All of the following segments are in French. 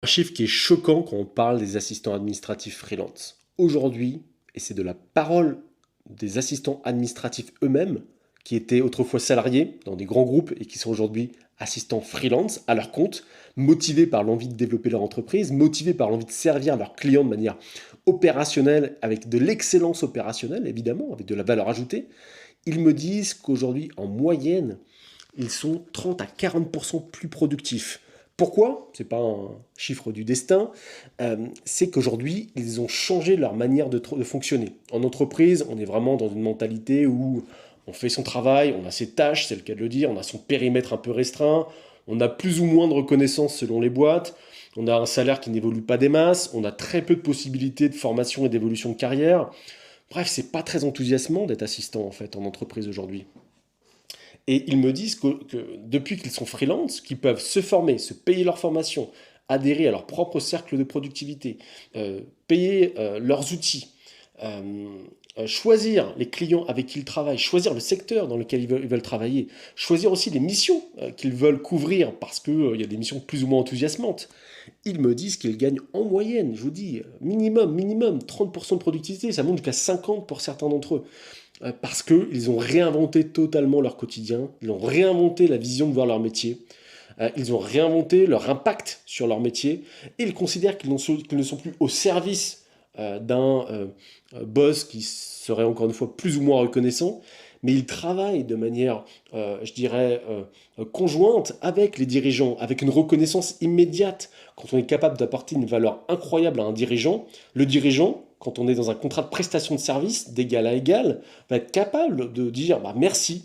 Un chiffre qui est choquant quand on parle des assistants administratifs freelance. Aujourd'hui, et c'est de la parole des assistants administratifs eux-mêmes, qui étaient autrefois salariés dans des grands groupes et qui sont aujourd'hui assistants freelance à leur compte, motivés par l'envie de développer leur entreprise, motivés par l'envie de servir leurs clients de manière opérationnelle, avec de l'excellence opérationnelle évidemment, avec de la valeur ajoutée. Ils me disent qu'aujourd'hui, en moyenne, ils sont 30 à 40% plus productifs. Pourquoi? Ce n'est pas un chiffre du destin, c'est qu'aujourd'hui, ils ont changé leur manière de fonctionner. En entreprise, on est vraiment dans une mentalité où on fait son travail, on a ses tâches, c'est le cas de le dire, on a son périmètre un peu restreint, on a plus ou moins de reconnaissance selon les boîtes, on a un salaire qui n'évolue pas des masses, on a très peu de possibilités de formation et d'évolution de carrière. Bref, c'est pas très enthousiasmant d'être assistant en fait en entreprise aujourd'hui. Et ils me disent que depuis qu'ils sont freelance, qu'ils peuvent se former, se payer leur formation, adhérer à leur propre cercle de productivité, payer leurs outils, choisir les clients avec qui ils travaillent, choisir le secteur dans lequel ils veulent travailler, choisir aussi les missions qu'ils veulent couvrir parce qu'il y a des missions plus ou moins enthousiasmantes. Ils me disent qu'ils gagnent en moyenne, je vous dis, minimum 30% de productivité, ça monte jusqu'à 50% pour certains d'entre eux. Parce qu'ils ont réinventé totalement leur quotidien, ils ont réinventé la vision de voir leur métier, ils ont réinventé leur impact sur leur métier, et ils considèrent qu'ils ne sont plus au service d'un boss qui serait encore une fois plus ou moins reconnaissant, mais ils travaillent de manière, je dirais, conjointe avec les dirigeants, avec une reconnaissance immédiate. Quand on est capable d'apporter une valeur incroyable à un dirigeant, le dirigeant, quand on est dans un contrat de prestation de service d'égal à égal, va être capable de dire bah, merci,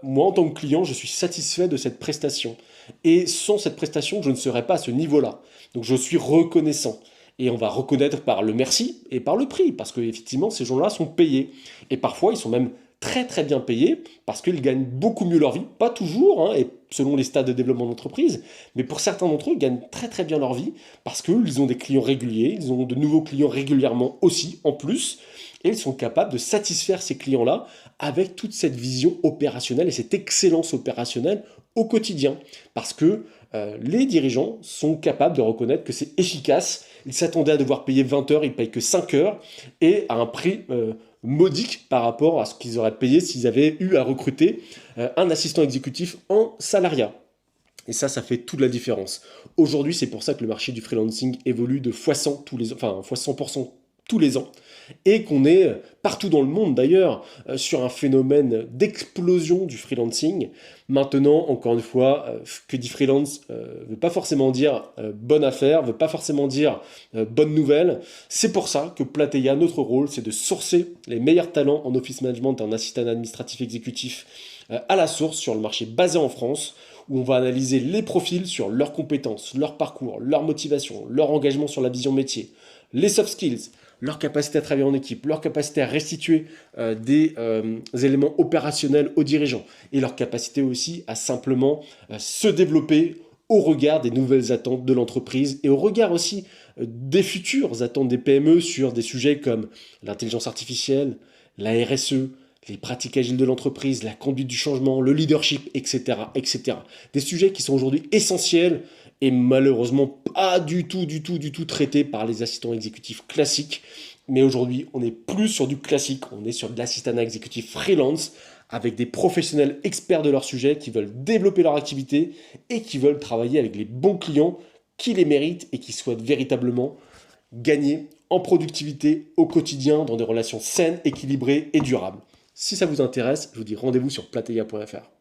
moi en tant que client, je suis satisfait de cette prestation. Et sans cette prestation, je ne serais pas à ce niveau-là. Donc je suis reconnaissant. Et on va reconnaître par le merci et par le prix, parce qu'effectivement, ces gens-là sont payés. Et parfois, ils sont même très bien payés, parce qu'ils gagnent beaucoup mieux leur vie, pas toujours, hein, et selon les stades de développement d'entreprise, mais pour certains d'entre eux, ils gagnent très bien leur vie, parce qu'ils ont des clients réguliers, ils ont de nouveaux clients régulièrement aussi, en plus, et ils sont capables de satisfaire ces clients-là avec toute cette vision opérationnelle et cette excellence opérationnelle au quotidien. Parce que les dirigeants sont capables de reconnaître que c'est efficace. Ils s'attendaient à devoir payer 20 heures, ils ne payent que 5 heures, et à un prix modique par rapport à ce qu'ils auraient payé s'ils avaient eu à recruter un assistant exécutif en salariat. Et ça fait toute la différence. Aujourd'hui, c'est pour ça que le marché du freelancing évolue de x100 tous les ans, enfin x100% tous les ans, et qu'on est partout dans le monde d'ailleurs sur un phénomène d'explosion du freelancing. Maintenant, encore une fois, que dit freelance ne veut pas forcément dire bonne affaire, ne veut pas forcément dire bonne nouvelle. C'est pour ça que Plateya, notre rôle, c'est de sourcer les meilleurs talents en office management, en assistant administratif exécutif à la source sur le marché basé en France, où on va analyser les profils sur leurs compétences, leur parcours, leur motivation, leur engagement sur la vision métier, les soft skills, leur capacité à travailler en équipe, leur capacité à restituer des éléments opérationnels aux dirigeants et leur capacité aussi à simplement se développer au regard des nouvelles attentes de l'entreprise et au regard aussi des futures attentes des PME sur des sujets comme l'intelligence artificielle, la RSE, les pratiques agiles de l'entreprise, la conduite du changement, le leadership, etc., etc. Des sujets qui sont aujourd'hui essentiels et malheureusement pas du tout traités par les assistants exécutifs classiques. Mais aujourd'hui, on n'est plus sur du classique, on est sur de l'assistanat exécutif freelance avec des professionnels experts de leur sujet qui veulent développer leur activité et qui veulent travailler avec les bons clients qui les méritent et qui souhaitent véritablement gagner en productivité au quotidien dans des relations saines, équilibrées et durables. Si ça vous intéresse, je vous dis rendez-vous sur plateya.fr.